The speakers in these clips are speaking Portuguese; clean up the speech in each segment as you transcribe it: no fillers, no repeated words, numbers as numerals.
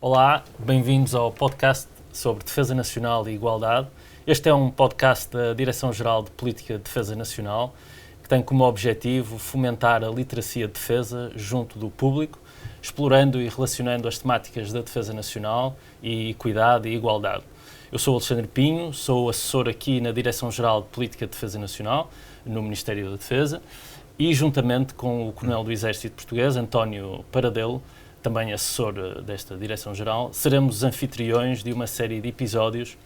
Olá, bem-vindos ao podcast sobre Defesa Nacional e Igualdade. Este é um podcast da Direção-Geral de Política de Defesa Nacional, que tem como objetivo fomentar a literacia de defesa junto do público, explorando e relacionando as temáticas da defesa nacional e equidade e igualdade. Eu sou Alexandre Pinho, sou assessor aqui na Direção-Geral de Política de Defesa Nacional, no Ministério da Defesa, e juntamente com o Coronel do Exército Português, António Paradelo, também assessor desta Direção-Geral, seremos anfitriões de uma série de episódios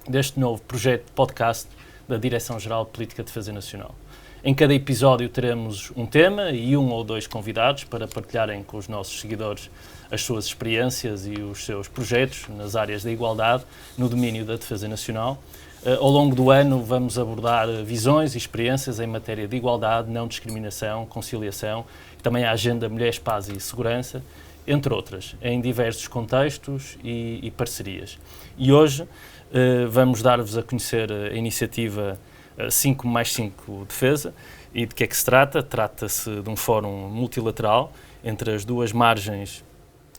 deste novo projeto de podcast da Direção-Geral de Política de Defesa Nacional. Em cada episódio teremos um tema e um ou dois convidados para partilharem com os nossos seguidores as suas experiências e os seus projetos nas áreas da igualdade no domínio da defesa nacional. Ao longo do ano vamos abordar visões e experiências em matéria de igualdade, não discriminação, conciliação, também a agenda Mulheres, Paz e Segurança, entre outras, em diversos contextos e parcerias. E hoje vamos dar-vos a conhecer a iniciativa 5+5 Defesa. E de que é que se trata? Trata-se de um fórum multilateral entre as duas margens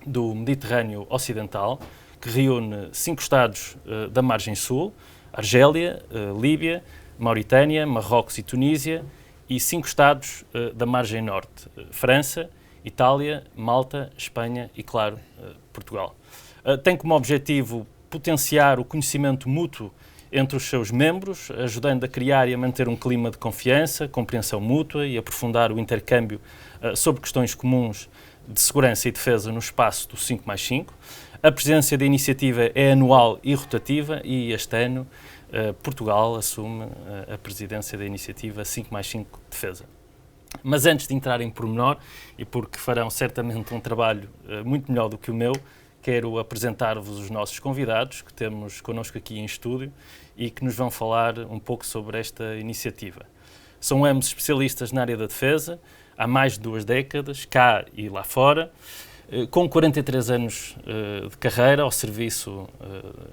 do Mediterrâneo Ocidental, que reúne 5 Estados da margem sul, Argélia, Líbia, Mauritânia, Marrocos e Tunísia, e 5 Estados da margem norte, França, Itália, Malta, Espanha e, claro, Portugal. Tem como objetivo potenciar o conhecimento mútuo entre os seus membros, ajudando a criar e a manter um clima de confiança, compreensão mútua e aprofundar o intercâmbio sobre questões comuns de segurança e defesa no espaço do 5+5. A presidência da iniciativa é anual e rotativa e este ano Portugal assume a presidência da iniciativa 5+5 Defesa. Mas antes de entrar em pormenor, e porque farão certamente um trabalho muito melhor do que o meu, quero apresentar-vos os nossos convidados que temos connosco aqui em estúdio e que nos vão falar um pouco sobre esta iniciativa. São ambos especialistas na área da defesa, há mais de 2 décadas, cá e lá fora, com 43 anos de carreira ao serviço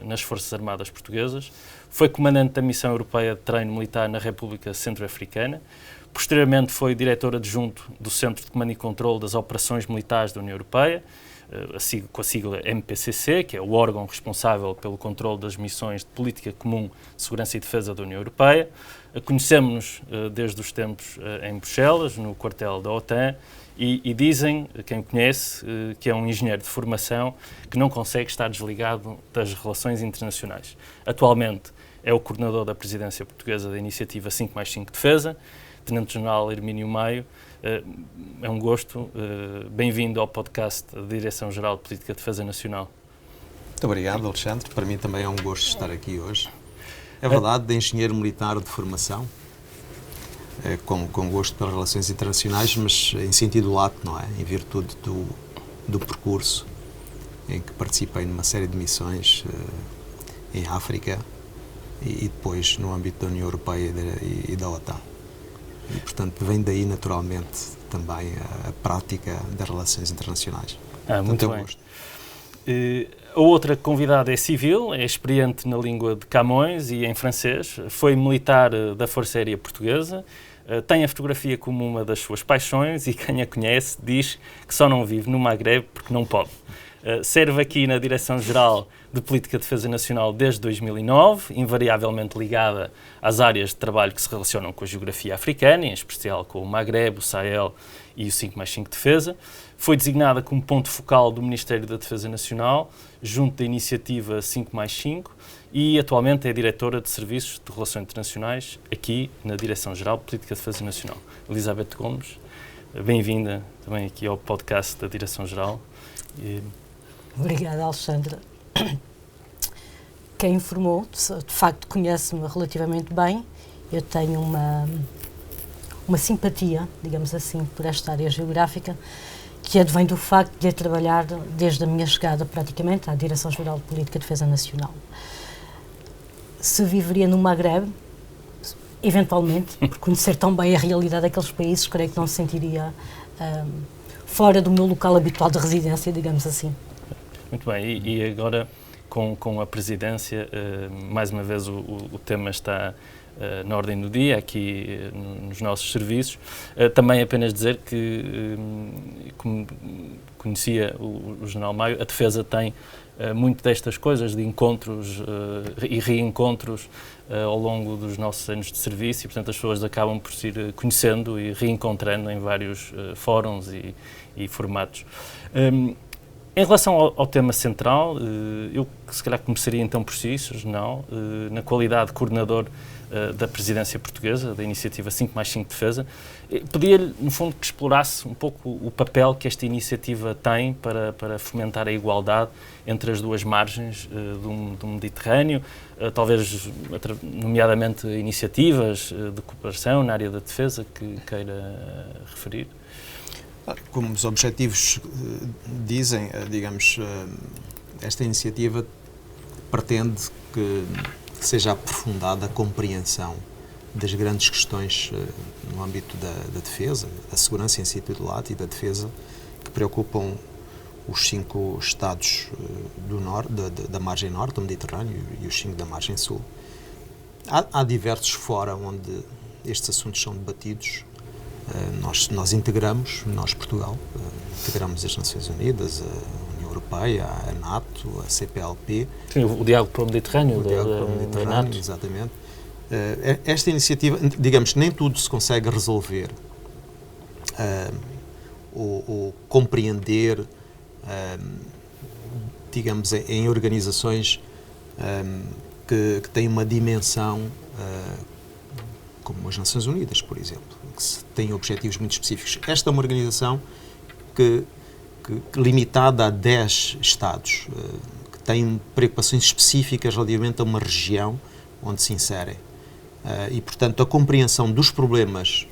nas Forças Armadas Portuguesas. Foi comandante da Missão Europeia de Treino Militar na República Centro-Africana. Posteriormente foi diretor adjunto do Centro de Comando e Controlo das Operações Militares da União Europeia, com a sigla MPCC, que é o órgão responsável pelo controle das missões de política comum de segurança e defesa da União Europeia. Conhecemos-nos desde os tempos em Bruxelas, no quartel da OTAN, e dizem, quem o conhece, que é um engenheiro de formação que não consegue estar desligado das relações internacionais. Atualmente é o coordenador da presidência portuguesa da iniciativa 5+5 Defesa, Tenente-General Hermínio Maio. É um gosto. Bem-vindo ao podcast da Direção-Geral de Política de Defesa Nacional. Muito obrigado, Alexandre. Para mim também é um gosto estar aqui hoje. É verdade, de engenheiro militar de formação, com gosto pelas relações internacionais, mas em sentido lato, não é? Em virtude do percurso em que participei numa série de missões em África e depois no âmbito da União Europeia e da OTAN. E, portanto, vem daí, naturalmente, também a prática das relações internacionais. Muito bem. Gosto. A outra convidada é civil, é experiente na língua de Camões e em francês, foi militar da Força Aérea Portuguesa, tem a fotografia como uma das suas paixões e quem a conhece diz que só não vive no Magreb porque não pode. Serve aqui na Direção-Geral de Política de Defesa Nacional desde 2009, invariavelmente ligada às áreas de trabalho que se relacionam com a geografia africana, em especial com o Magreb, o Sahel e o 5+5 Defesa. Foi designada como ponto focal do Ministério da Defesa Nacional, junto da iniciativa 5+5, e atualmente é diretora de Serviços de Relações Internacionais aqui na Direção-Geral de Política de Defesa Nacional. Elizabeth Gomes, bem-vinda também aqui ao podcast da Direção-Geral. Obrigada, Alexandre. Quem informou, de facto, conhece-me relativamente bem. Eu tenho uma simpatia, digamos assim, por esta área geográfica, que advém do facto de trabalhar desde a minha chegada, praticamente, à Direção-Geral de Política de Defesa Nacional. Se viveria no Magreb, eventualmente, por conhecer tão bem a realidade daqueles países, creio que não se sentiria fora do meu local habitual de residência, digamos assim. Muito bem, e agora com a presidência, mais uma vez o tema está na ordem do dia, aqui nos nossos serviços. Também apenas dizer que, como conhecia o General Maio, a Defesa tem muito destas coisas, de encontros e reencontros ao longo dos nossos anos de serviço, e portanto as pessoas acabam por se ir conhecendo e reencontrando em vários fóruns e formatos. Em relação ao tema central, eu se calhar começaria então por si, Sr. General, na qualidade de coordenador da presidência portuguesa, da iniciativa 5+5 Defesa. Pedia-lhe, no fundo, que explorasse um pouco o papel que esta iniciativa tem para fomentar a igualdade entre as duas margens do Mediterrâneo, talvez, nomeadamente, iniciativas de cooperação na área da defesa que queira referir. Como os objetivos dizem, digamos, esta iniciativa pretende que seja aprofundada a compreensão das grandes questões no âmbito da defesa, da segurança em si titulado e da defesa, que preocupam os 5 Estados do norte, da margem norte do Mediterrâneo e os 5 da margem sul. Há diversos fóruns onde estes assuntos são debatidos. Nós integramos, Portugal, integramos as Nações Unidas, a União Europeia, a NATO, a CPLP. Sim, o Diálogo para o Mediterrâneo, da NATO. Exatamente. Esta iniciativa, digamos, nem tudo se consegue resolver ou compreender, digamos, em organizações que têm uma dimensão como as Nações Unidas, por exemplo, que têm objetivos muito específicos. Esta é uma organização que limitada a 10 Estados, que tem preocupações específicas relativamente a uma região onde se inserem. E, portanto, a compreensão dos problemas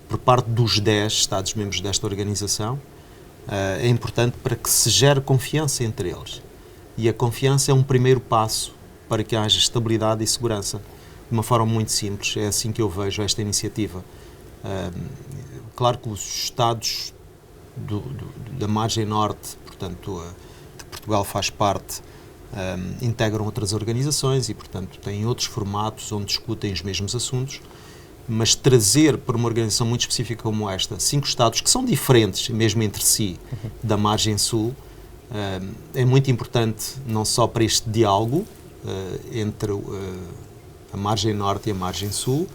por parte dos 10 Estados-membros desta organização é importante para que se gere confiança entre eles. E a confiança é um primeiro passo para que haja estabilidade e segurança. De uma forma muito simples, é assim que eu vejo esta iniciativa. Claro que os Estados da margem norte, portanto, de Portugal faz parte, integram outras organizações e, portanto, têm outros formatos onde discutem os mesmos assuntos, mas trazer para uma organização muito específica como esta 5 Estados que são diferentes, mesmo entre si, da margem sul, é muito importante não só para este diálogo entre a margem norte e a margem sul,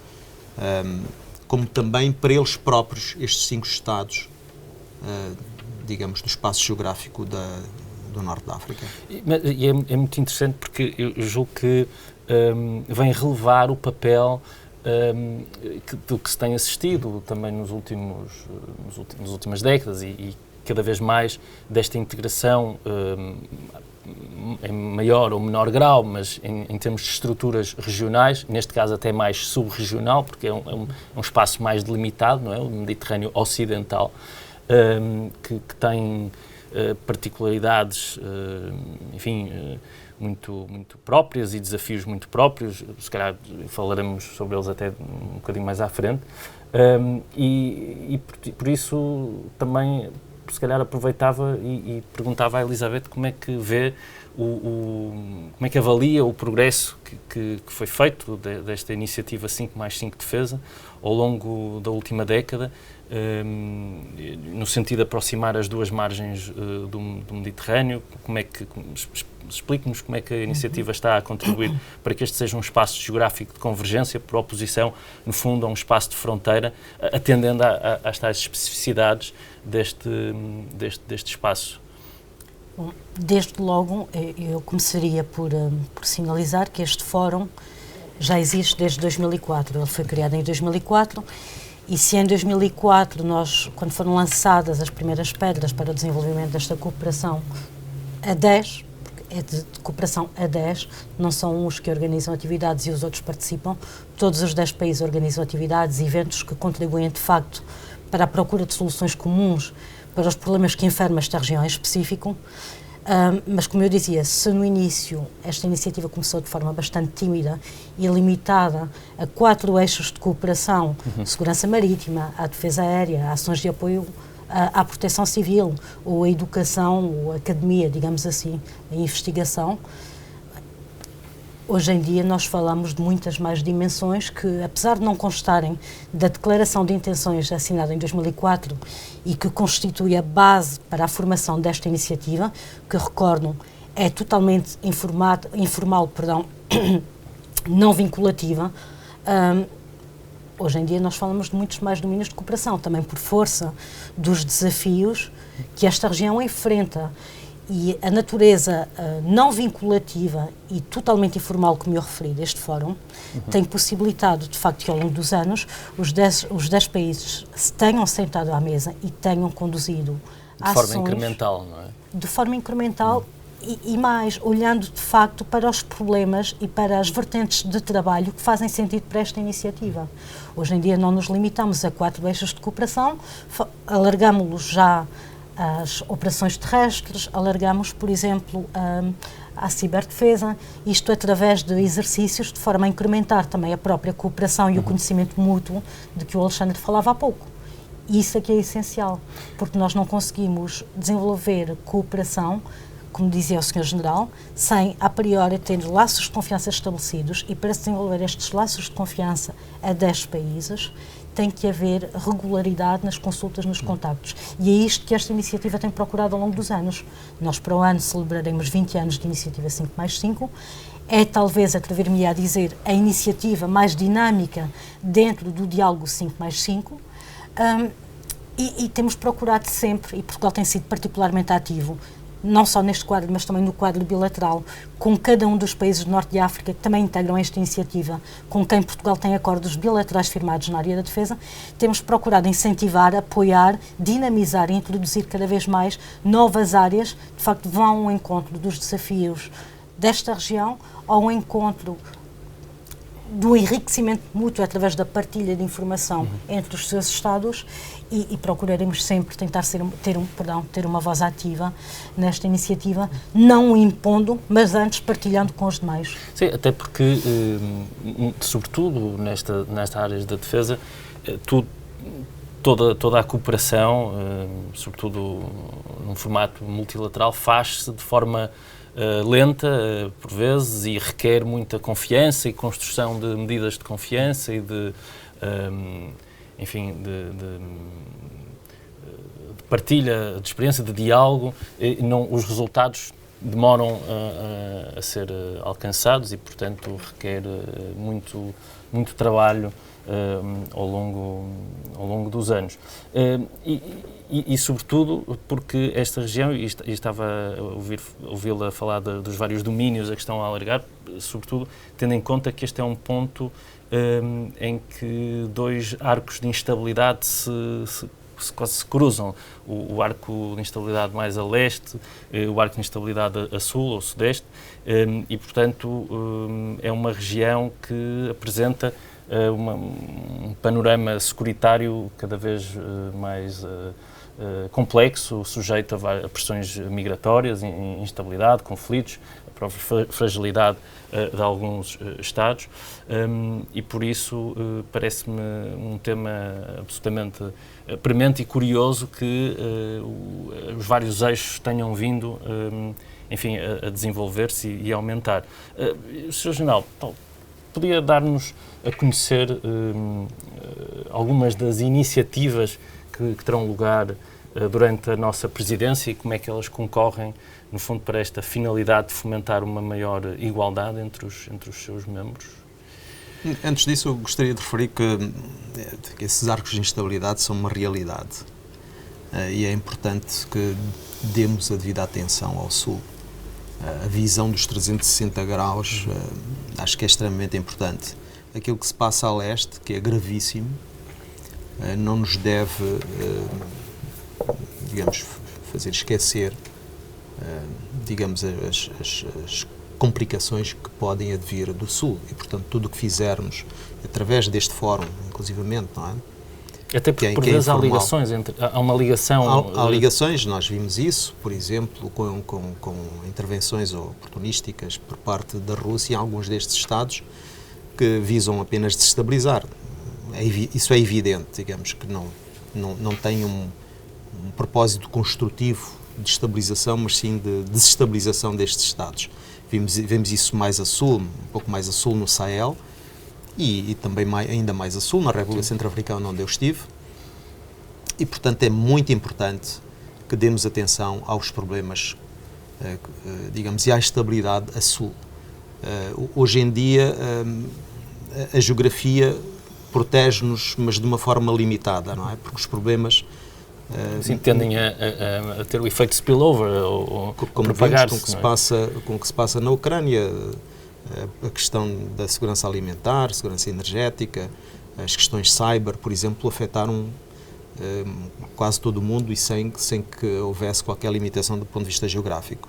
como também para eles próprios, estes 5 Estados, digamos, do espaço geográfico do norte da África. E é muito interessante porque eu julgo que vem relevar o papel do que se tem assistido também nas últimas décadas e cada vez mais desta integração em maior ou menor grau, mas em termos de estruturas regionais, neste caso até mais sub-regional, porque é um espaço mais delimitado, não é? O Mediterrâneo Ocidental, que tem particularidades, enfim, muito próprias e desafios muito próprios, se calhar falaremos sobre eles até um bocadinho mais à frente, e por isso também, se calhar, aproveitava e perguntava à Elizabeth como é que vê, como é que avalia o progresso que foi feito desta iniciativa 5+5 Defesa ao longo da última década, no sentido de aproximar as duas margens do Mediterrâneo. Explique-nos como é que a iniciativa está a contribuir para que este seja um espaço geográfico de convergência, por oposição, no fundo, a um espaço de fronteira, atendendo às tais especificidades deste espaço. Bom, desde logo, eu começaria por sinalizar que este fórum já existe desde 2004. Ele foi criado em 2004 e se em 2004, quando foram lançadas as primeiras pedras para o desenvolvimento desta cooperação a 10, é de cooperação a 10, não são uns que organizam atividades e os outros participam, todos os 10 países organizam atividades e eventos que contribuem de facto para a procura de soluções comuns para os problemas que enferma esta região em específico. Mas, como eu dizia, se no início esta iniciativa começou de forma bastante tímida e limitada a 4 eixos de cooperação, segurança marítima, a defesa aérea, ações de apoio à proteção civil, ou a educação, ou a academia, digamos assim, a investigação, Hoje em dia nós falamos de muitas mais dimensões que, apesar de não constarem da Declaração de Intenções assinada em 2004 e que constitui a base para a formação desta iniciativa, que recordo é totalmente informal, não vinculativa, hoje em dia nós falamos de muitos mais domínios de cooperação, também por força dos desafios que esta região enfrenta. E a natureza não vinculativa e totalmente informal, como eu referi deste fórum, tem possibilitado, de facto, que ao longo dos anos os 10 países se tenham sentado à mesa e tenham conduzido ações... De forma incremental, não é? De forma incremental e mais, olhando, de facto, para os problemas e para as vertentes de trabalho que fazem sentido para esta iniciativa. Hoje em dia não nos limitamos a 4 eixos de cooperação, alargámos-los já as operações terrestres, alargamos, por exemplo, à ciberdefesa, isto através de exercícios de forma a incrementar também a própria cooperação e o conhecimento mútuo de que o Alexandre falava há pouco. E isso aqui é essencial, porque nós não conseguimos desenvolver cooperação, como dizia o Sr. General, sem, a priori, ter laços de confiança estabelecidos, e para se desenvolver estes laços de confiança a 10 países, tem que haver regularidade nas consultas, nos contactos. E é isto que esta iniciativa tem procurado ao longo dos anos. Nós, para o ano, celebraremos 20 anos de iniciativa 5+5. É, talvez, atrever-me a dizer, a iniciativa mais dinâmica dentro do diálogo 5+5. E temos procurado sempre, e Portugal tem sido particularmente ativo, não só neste quadro, mas também no quadro bilateral, com cada um dos países do Norte de África que também integram esta iniciativa, com quem Portugal tem acordos bilaterais firmados na área da defesa, temos procurado incentivar, apoiar, dinamizar e introduzir cada vez mais novas áreas, de facto vão ao encontro dos desafios desta região, ao encontro do enriquecimento mútuo através da partilha de informação entre os seus Estados e procuraremos sempre tentar ter uma voz ativa nesta iniciativa, não impondo, mas antes partilhando com os demais. Sim, até porque, sobretudo nesta área da defesa, toda a cooperação, sobretudo num formato multilateral, faz-se de forma lenta, por vezes, e requer muita confiança e construção de medidas de confiança e de partilha de experiência, de diálogo. Os resultados demoram a ser alcançados e, portanto, requer muito trabalho ao longo dos anos. E, sobretudo, porque esta região, e estava a ouvi-la falar dos vários domínios a que estão a alargar, sobretudo tendo em conta que este é um ponto em que 2 arcos de instabilidade quase se cruzam. O arco de instabilidade mais a leste, o arco de instabilidade a sul ou sudeste, e, portanto, é uma região que apresenta um panorama securitário cada vez mais complexo, sujeito a pressões migratórias, instabilidade, conflitos, a própria fragilidade de alguns Estados, e por isso parece-me um tema absolutamente premente e curioso que os vários eixos tenham vindo a desenvolver-se e a aumentar. Sr. General, podia dar-nos a conhecer algumas das iniciativas que terão lugar durante a nossa presidência e como é que elas concorrem, no fundo, para esta finalidade de fomentar uma maior igualdade entre os seus membros? Antes disso, eu gostaria de referir que esses arcos de instabilidade são uma realidade e é importante que demos a devida atenção ao Sul. A visão dos 360 graus acho que é extremamente importante. Aquilo que se passa a leste, que é gravíssimo, não nos deve, fazer esquecer, as complicações que podem advir do Sul. E, portanto, tudo o que fizermos através deste fórum, inclusivamente, não é? Até porque, por vezes, há ligações, há uma ligação... Há ligações, nós vimos isso, por exemplo, com intervenções oportunísticas por parte da Rússia em alguns destes Estados que visam apenas desestabilizar. Isso é evidente, digamos, que não tem um propósito construtivo de estabilização, mas sim de desestabilização destes Estados. Vemos isso mais a sul, um pouco mais a sul no Sahel e também ainda mais a sul, na República Centro-Africana, onde eu estive. E, portanto, é muito importante que demos atenção aos problemas, digamos, e à estabilidade a sul. Hoje em dia, a geografia protege-nos, mas de uma forma limitada, não é? Porque os problemas... Sim, tendem a ter o efeito spillover, ou propagar-se. Com o que se passa na Ucrânia, a questão da segurança alimentar, segurança energética, as questões cyber, por exemplo, afetaram quase todo o mundo e sem que houvesse qualquer limitação do ponto de vista geográfico.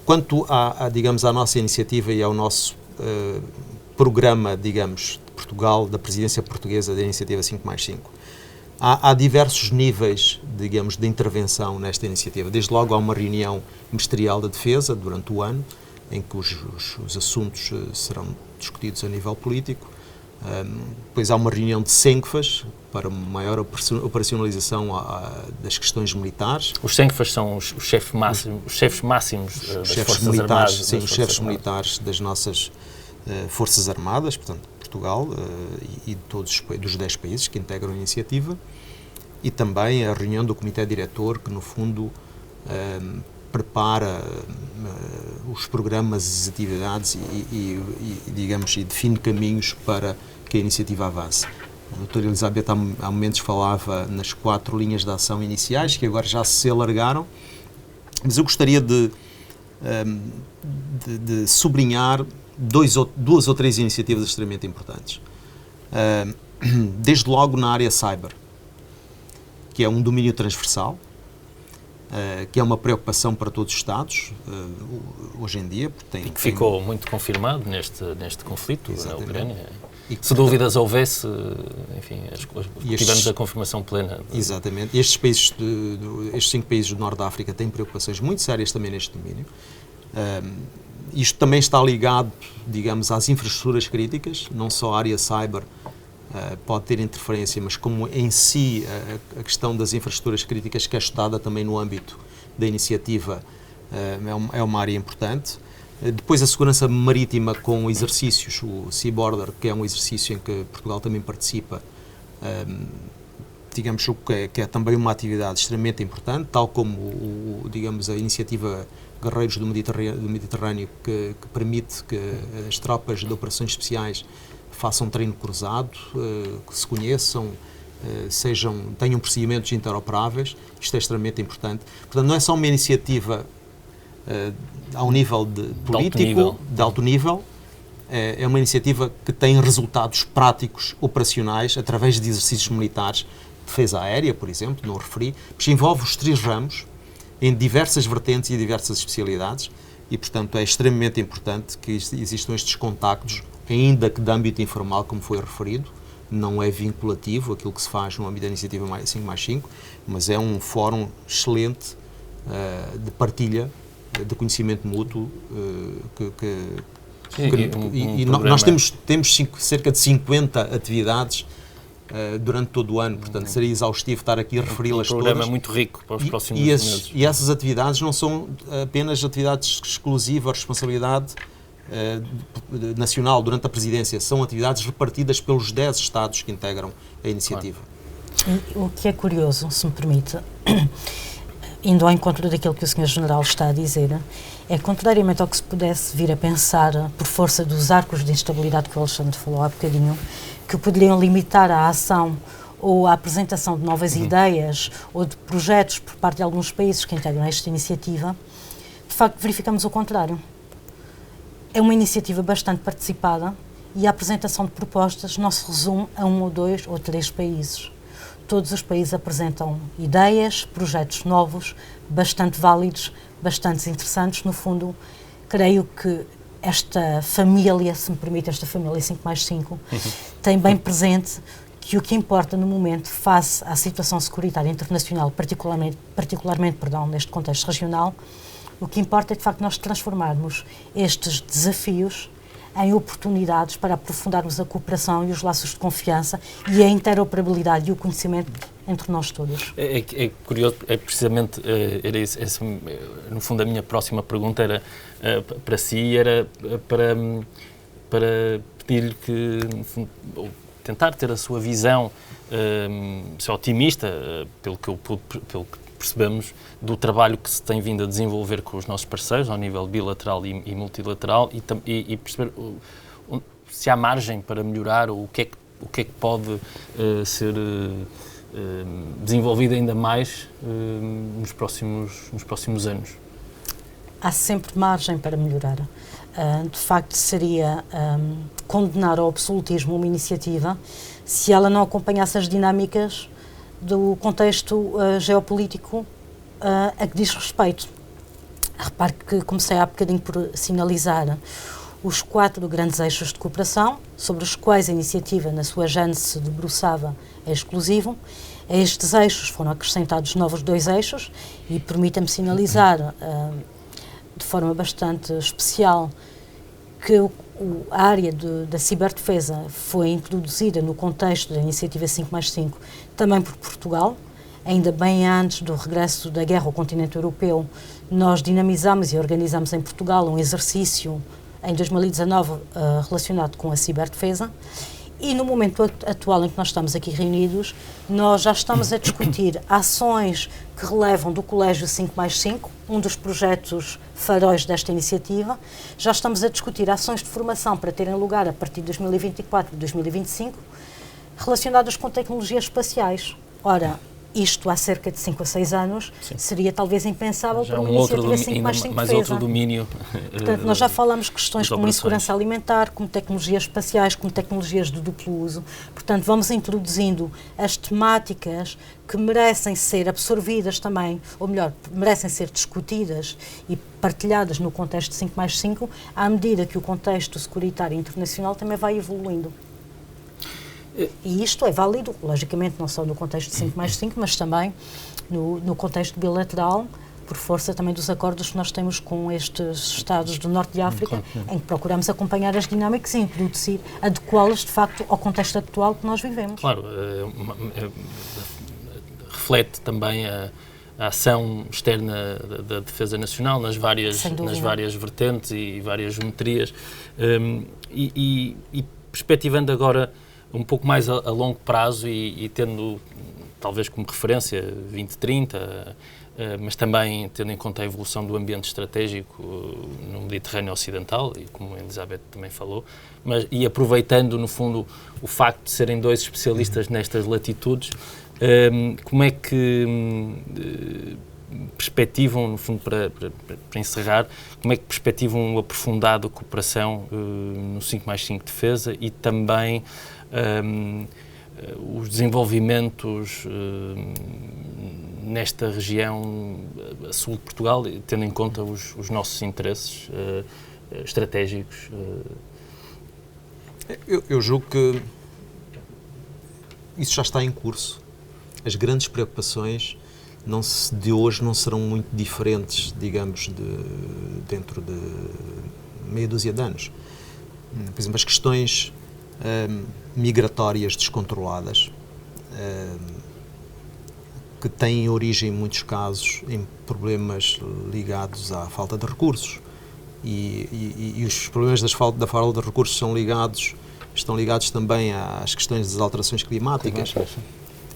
Quanto digamos, à nossa iniciativa e ao nosso programa, digamos, de Portugal, da presidência portuguesa da iniciativa 5+5, há diversos níveis, digamos, de intervenção nesta iniciativa. Desde logo há uma reunião ministerial da defesa durante o ano, em que os assuntos serão discutidos a nível político. Depois há uma reunião de SENCFAs para maior operacionalização das questões militares. Os SENCFAs são os chefes máximos das Forças Armadas. Sim, os chefes militares das nossas Forças Armadas, portanto, Portugal e dos 10 países que integram a iniciativa, e também a reunião do Comitê Diretor, que no fundo prepara os programas e as atividades digamos, e define caminhos para que a iniciativa avance. A doutora Elizabeth há momentos falava nas 4 linhas de ação iniciais, que agora já se alargaram, mas eu gostaria de sublinhar duas ou três iniciativas extremamente importantes. Desde logo na área cyber, que é um domínio transversal, que é uma preocupação para todos os Estados, hoje em dia. E que ficou muito confirmado neste conflito na Ucrânia. E que, se dúvidas houvesse, enfim, tivemos a confirmação plena. Exatamente. Estes 5 países do Norte da África têm preocupações muito sérias também neste domínio. Isto também está ligado, digamos, às infraestruturas críticas, não só a área cyber pode ter interferência, mas como em si a questão das infraestruturas críticas, que é estudada também no âmbito da iniciativa, é uma área importante. Depois a segurança marítima com exercícios, o Sea Border, que é um exercício em que Portugal também participa, digamos que é também uma atividade extremamente importante, tal como digamos, a iniciativa Guerreiros do Mediterrâneo, que permite que as tropas de operações especiais façam treino cruzado, que se conheçam, tenham procedimentos interoperáveis. Isto é extremamente importante. Portanto, não é só uma iniciativa ao nível político, de alto nível, é uma iniciativa que tem resultados práticos, operacionais, através de exercícios militares, defesa aérea, por exemplo, não referi, mas envolve os 3 ramos, em diversas vertentes e diversas especialidades, e, portanto, é extremamente importante que existam estes contactos, ainda que de âmbito informal, como foi referido. Não é vinculativo aquilo que se faz no âmbito da iniciativa 5+5, mas é um fórum excelente de partilha, de conhecimento mútuo, nós temos cerca de 50 atividades durante todo o ano, portanto seria exaustivo estar aqui a referi-las todas. Um programa muito rico para os próximos meses. E essas atividades não são apenas atividades exclusivas, responsabilidade nacional durante a presidência, são atividades repartidas pelos 10 Estados que integram a iniciativa. Claro. O que é curioso, se me permite, indo ao encontro daquilo que o Sr. General está a dizer, é contrariamente ao que se pudesse vir a pensar, por força dos arcos de instabilidade que o Alexandre falou há bocadinho, que poderiam limitar a ação ou a apresentação de novas ideias ou de projetos por parte de alguns países que integram esta iniciativa, de facto verificamos o contrário. É uma iniciativa bastante participada e a apresentação de propostas não se resume a 1 ou 2 ou 3 países. Todos os países apresentam ideias, projetos novos, bastante válidos, bastante interessantes. No fundo, creio que esta família, se me permite, esta família 5+5, tem bem presente que o que importa no momento, face à situação securitária internacional, particularmente neste contexto regional, o que importa é, de facto, nós transformarmos estes desafios em oportunidades para aprofundarmos a cooperação e os laços de confiança e a interoperabilidade e o conhecimento entre nós todos. É curioso, precisamente, era isso, no fundo a minha próxima pergunta era para si, era para pedir-lhe que, no fundo, tentar ter a sua visão ser otimista, pelo que percebemos, do trabalho que se tem vindo a desenvolver com os nossos parceiros, ao nível bilateral e multilateral, e perceber se há margem para melhorar, ou o que é que pode ser desenvolvido ainda mais nos próximos anos. Há sempre margem para melhorar. De facto, seria condenar ao absolutismo uma iniciativa se ela não acompanhasse as dinâmicas do contexto geopolítico a que diz respeito. Repare que comecei há bocadinho por sinalizar os 4 grandes eixos de cooperação, sobre os quais a iniciativa, na sua gênese, se debruçava exclusivo. A estes eixos foram acrescentados novos 2 eixos e permita-me sinalizar de forma bastante especial que a área da ciberdefesa foi introduzida no contexto da iniciativa 5+5 também por Portugal. Ainda bem antes do regresso da guerra ao continente europeu, nós dinamizamos e organizamos em Portugal um exercício em 2019 relacionado com a ciberdefesa. E no momento atual em que nós estamos aqui reunidos, nós já estamos a discutir ações que relevam do Colégio 5+5, um dos projetos faróis desta iniciativa. Já estamos a discutir ações de formação para terem lugar a partir de 2024 e 2025, relacionadas com tecnologias espaciais. Ora, isto há cerca de 5 a 6 anos, sim, seria talvez impensável para uma iniciativa 5+5 mais outro domínio. Portanto, nós já falamos de questões como insegurança alimentar, como tecnologias espaciais, como tecnologias de duplo uso. Portanto, vamos introduzindo as temáticas que merecem ser absorvidas também, ou melhor, merecem ser discutidas e partilhadas no contexto de 5+5, à medida que o contexto securitário internacional também vai evoluindo. E isto é válido, logicamente, não só no contexto de 5+5, mas também no contexto bilateral, por força também dos acordos que nós temos com estes Estados do Norte de África, em que procuramos acompanhar as dinâmicas e introduzir, adequá-las, de facto, ao contexto atual que nós vivemos. Claro, reflete também a ação externa da defesa nacional nas várias vertentes e várias geometrias. E perspectivando agora um pouco mais a longo prazo e tendo talvez como referência 2030, mas também tendo em conta a evolução do ambiente estratégico no Mediterrâneo Ocidental, e como a Elizabeth também falou, e aproveitando no fundo o facto de serem 2 especialistas nestas latitudes, como é que perspectivam, no fundo, para encerrar, como é que perspectivam o aprofundado de cooperação no 5+5 defesa e também os desenvolvimentos nesta região a sul de Portugal, tendo em conta os nossos interesses estratégicos? Eu julgo que isso já está em curso. As grandes preocupações de hoje não serão muito diferentes, digamos, dentro de meia dúzia de anos. Por exemplo, as questões migratórias descontroladas, que têm origem, em muitos casos, em problemas ligados à falta de recursos. E os problemas da falta de recursos estão ligados também às questões das alterações climáticas.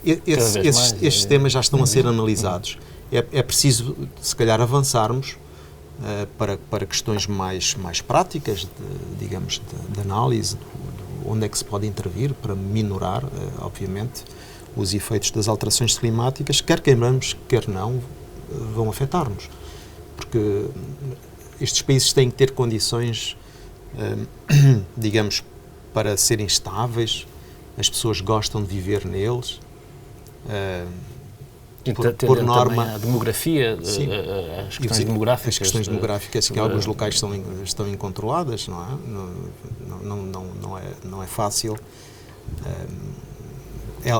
Estes temas já estão a ser analisados. É preciso, se calhar, avançarmos para questões mais práticas, digamos, de análise, onde é que se pode intervir para minorar, obviamente, os efeitos das alterações climáticas, quer queiramos, quer não, vão afetar-nos. Porque estes países têm que ter condições, digamos, para serem estáveis, as pessoas gostam de viver neles. Por norma, a demografia, as questões demográficas. As questões demográficas que em alguns locais estão incontroladas, não é? Não é fácil.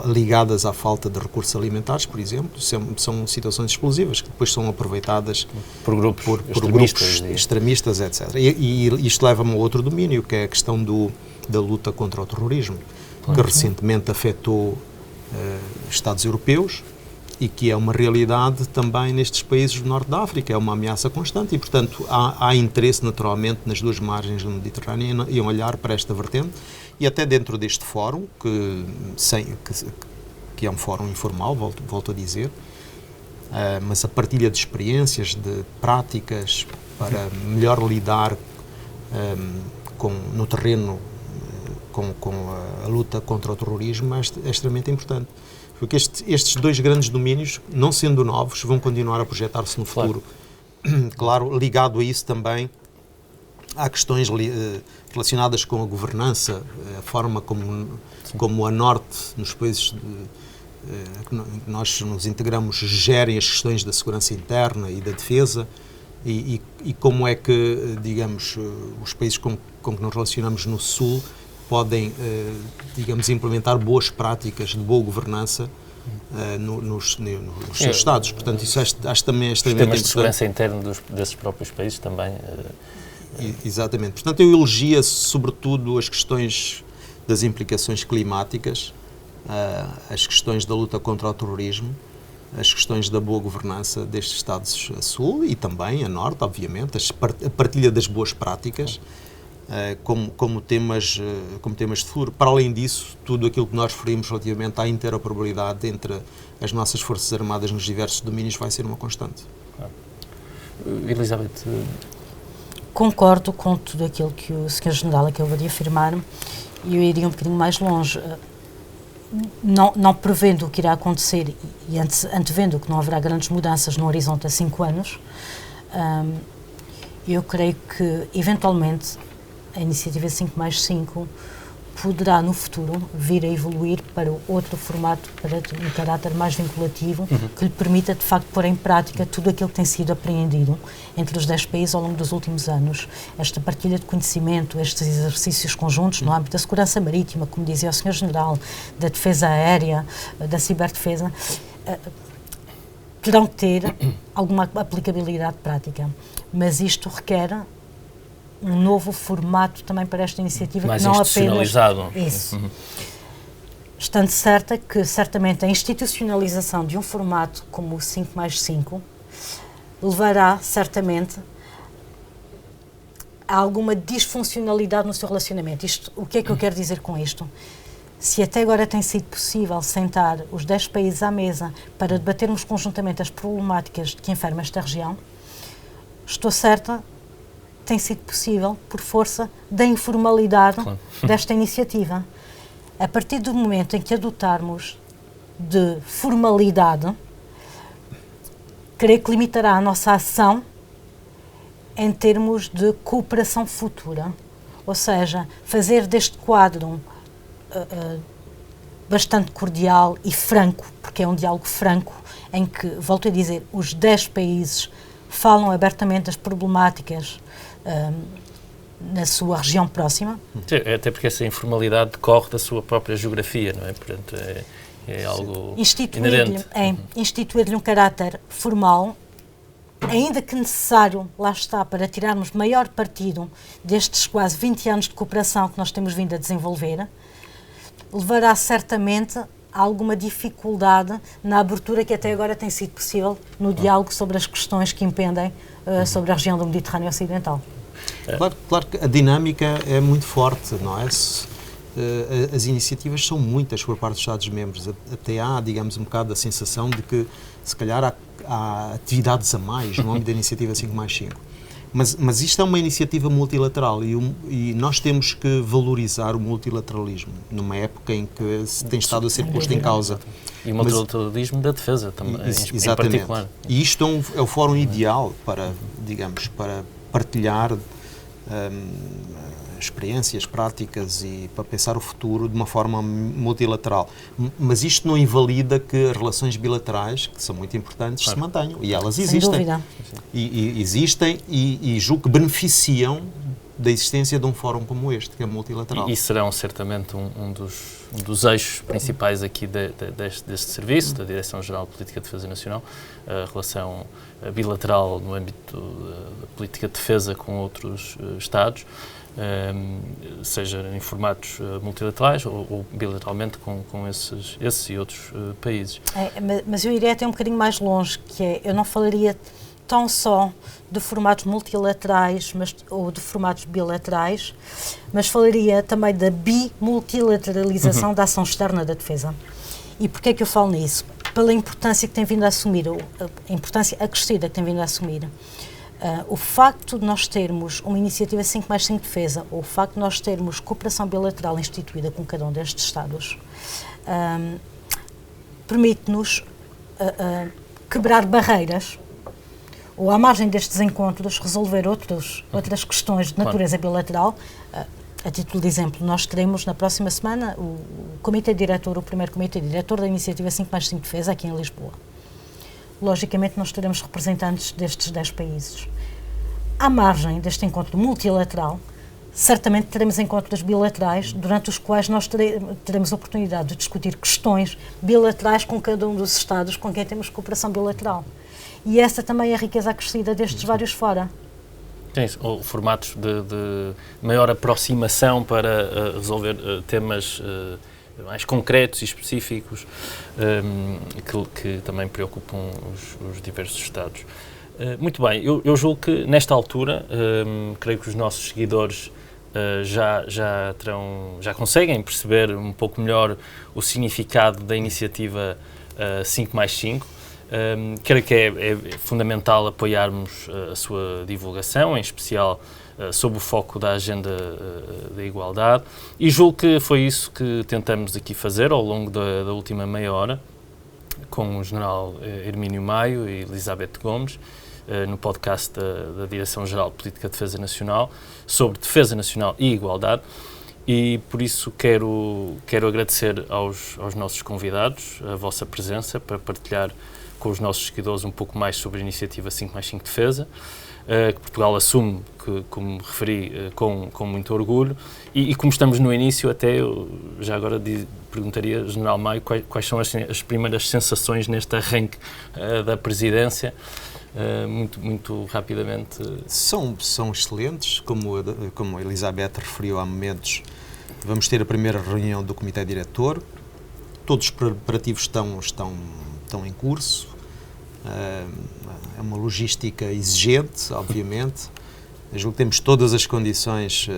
Ligadas à falta de recursos alimentares, por exemplo, são situações explosivas que depois são aproveitadas por grupos extremistas, etc. E isto leva-me a outro domínio, que é a questão da luta contra o terrorismo, que recentemente afetou Estados europeus e que é uma realidade também nestes países do Norte da África, é uma ameaça constante e, portanto, há interesse naturalmente nas duas margens do Mediterrâneo em olhar para esta vertente e até dentro deste fórum, que é um fórum informal, volto a dizer, mas a partilha de experiências, de práticas para melhor lidar no terreno com a luta contra o terrorismo é extremamente importante. Porque estes dois grandes domínios, não sendo novos, vão continuar a projetar-se no futuro. Claro, ligado a isso também, há questões relacionadas com a governança, a forma como a Norte, nos países que nós nos integramos, gerem as questões da segurança interna e da defesa e como é que, digamos, os países com que nos relacionamos no Sul podem, digamos, implementar boas práticas de boa governança nos seus Estados. Portanto, isso acho também extremamente importante. Os temas de segurança interna desses próprios países também. Exatamente. Portanto, eu elogia sobretudo as questões das implicações climáticas, as questões da luta contra o terrorismo, as questões da boa governança destes Estados a Sul e também a Norte, obviamente, a partilha das boas práticas, como temas de futuro. Para além disso, tudo aquilo que nós referimos relativamente à interoperabilidade entre as nossas Forças Armadas nos diversos domínios vai ser uma constante. Elizabeth? Concordo com tudo aquilo que o Sr. General acabou de afirmar e eu iria um bocadinho mais longe. Não prevendo o que irá acontecer e antevendo que não haverá grandes mudanças no horizonte a 5 anos, eu creio que, eventualmente, a iniciativa 5+5 poderá, no futuro, vir a evoluir para outro formato, para um caráter mais vinculativo, que lhe permita, de facto, pôr em prática tudo aquilo que tem sido apreendido entre os 10 países ao longo dos últimos anos. Esta partilha de conhecimento, estes exercícios conjuntos no âmbito da segurança marítima, como dizia o Sr. General, da defesa aérea, da ciberdefesa, terão que ter alguma aplicabilidade prática. Mas isto requer um novo formato também para esta iniciativa, mais que não institucionalizado. Apenas isso. Estando certa que, certamente, a institucionalização de um formato como o 5+5 levará, certamente, a alguma disfuncionalidade no seu relacionamento. O que é que eu quero dizer com isto? Se até agora tem sido possível sentar os 10 países à mesa para debatermos conjuntamente as problemáticas que enfermam esta região, estou certa tem sido possível por força da informalidade desta iniciativa. A partir do momento em que adotarmos de formalidade, creio que limitará a nossa ação em termos de cooperação futura. Ou seja, fazer deste quadro bastante cordial e franco, porque é um diálogo franco, em que, volto a dizer, os 10 países falam abertamente das problemáticas na sua região próxima. Até porque essa informalidade decorre da sua própria geografia, não é? Portanto, é algo inerente. Instituir-lhe um caráter formal, ainda que necessário, lá está, para tirarmos maior partido destes quase 20 anos de cooperação que nós temos vindo a desenvolver, levará certamente a alguma dificuldade na abertura que até agora tem sido possível no diálogo sobre as questões que impendem sobre a região do Mediterrâneo Ocidental. Claro que a dinâmica é muito forte, não é? As iniciativas são muitas por parte dos Estados-membros. Até há, digamos, um bocado a sensação de que, se calhar, há atividades a mais no âmbito da iniciativa 5+5. Mas isto é uma iniciativa multilateral e nós temos que valorizar o multilateralismo numa época em que se tem estado a ser posto em causa. E o multilateralismo da defesa também, em particular. E isto é o fórum ideal para, digamos, para partilhar experiências, práticas e para pensar o futuro de uma forma multilateral. Mas isto não invalida que as relações bilaterais, que são muito importantes, se mantenham. E elas existem. Sem dúvida. E existem e julgo que beneficiam da existência de um fórum como este, que é multilateral. E serão certamente um dos eixos principais aqui deste serviço, da Direção-Geral de Política de Defesa Nacional, a relação bilateral no âmbito da política de defesa com outros Estados. seja em formatos multilaterais ou bilateralmente com esses e outros países. Mas eu iria até um bocadinho mais longe, que é, eu não falaria tão só de formatos multilaterais ou de formatos bilaterais, mas falaria também da bimultilateralização da ação externa da defesa. E porquê é que eu falo nisso? Pela importância que tem vindo a assumir, a importância acrescida que tem vindo a assumir. O facto de nós termos uma iniciativa 5+5 defesa, ou o facto de nós termos cooperação bilateral instituída com cada um destes Estados, permite-nos quebrar barreiras, ou à margem destes encontros, resolver outras questões de natureza bilateral. A título de exemplo, nós teremos na próxima semana o comitê diretor, o primeiro comitê diretor da iniciativa 5+5 defesa aqui em Lisboa. Logicamente, nós teremos representantes destes 10 países. À margem deste encontro multilateral, certamente teremos encontros bilaterais, durante os quais nós teremos a oportunidade de discutir questões bilaterais com cada um dos Estados com quem temos cooperação bilateral. E essa também é a riqueza acrescida destes vários fora. Tem ou formatos de maior aproximação para resolver temas mais concretos e específicos que também preocupam os diversos Estados. Muito bem, eu julgo que nesta altura, creio que os nossos seguidores já conseguem perceber um pouco melhor o significado da iniciativa 5+5. Creio que é fundamental apoiarmos a sua divulgação, em especial sob o foco da agenda da igualdade, e julgo que foi isso que tentamos aqui fazer ao longo da última meia hora, com o general Hermínio Maio e Elizabeth Gomes, no podcast da Direção-Geral de Política de Defesa Nacional, sobre defesa nacional e igualdade, e por isso quero agradecer aos nossos convidados a vossa presença para partilhar com os nossos seguidores um pouco mais sobre a iniciativa 5+5 Defesa, que Portugal assume, como referi, com muito orgulho, e como estamos no início, até eu já agora perguntaria, General Maio, quais são as primeiras sensações neste arranque da presidência, muito rapidamente. São excelentes, como a Elizabeth referiu há momentos. Vamos ter a primeira reunião do Comitê Diretor, todos os preparativos estão em curso. É uma logística exigente, obviamente. Eu julgo que temos todas as condições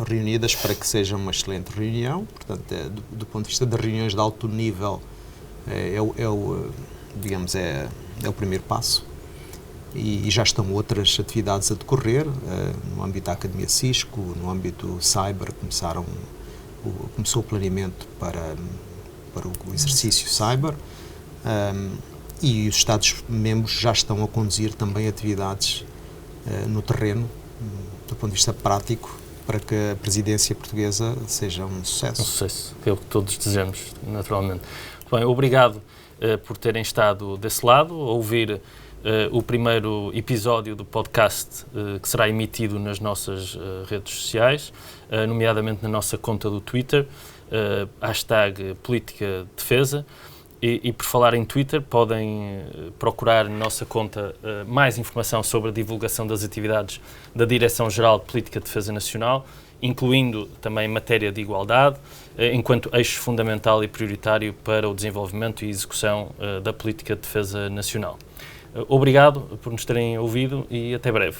reunidas para que seja uma excelente reunião. Portanto, do ponto de vista das reuniões de alto nível, é o primeiro passo. E já estão outras atividades a decorrer, no âmbito da Academia Cisco, no âmbito Cyber, começou o planeamento para o exercício Cyber, e os Estados-membros já estão a conduzir também atividades no terreno, do ponto de vista prático, para que a presidência portuguesa seja um sucesso. Um sucesso, que é o que todos desejamos, naturalmente. Bem, obrigado por terem estado desse lado, a ouvir o primeiro episódio do podcast que será emitido nas nossas redes sociais, nomeadamente na nossa conta do Twitter, hashtag Política Defesa, e por falar em Twitter, podem procurar na nossa conta mais informação sobre a divulgação das atividades da Direção-Geral de Política de Defesa Nacional, incluindo também matéria de igualdade, enquanto eixo fundamental e prioritário para o desenvolvimento e execução da Política de Defesa Nacional. Obrigado por nos terem ouvido e até breve.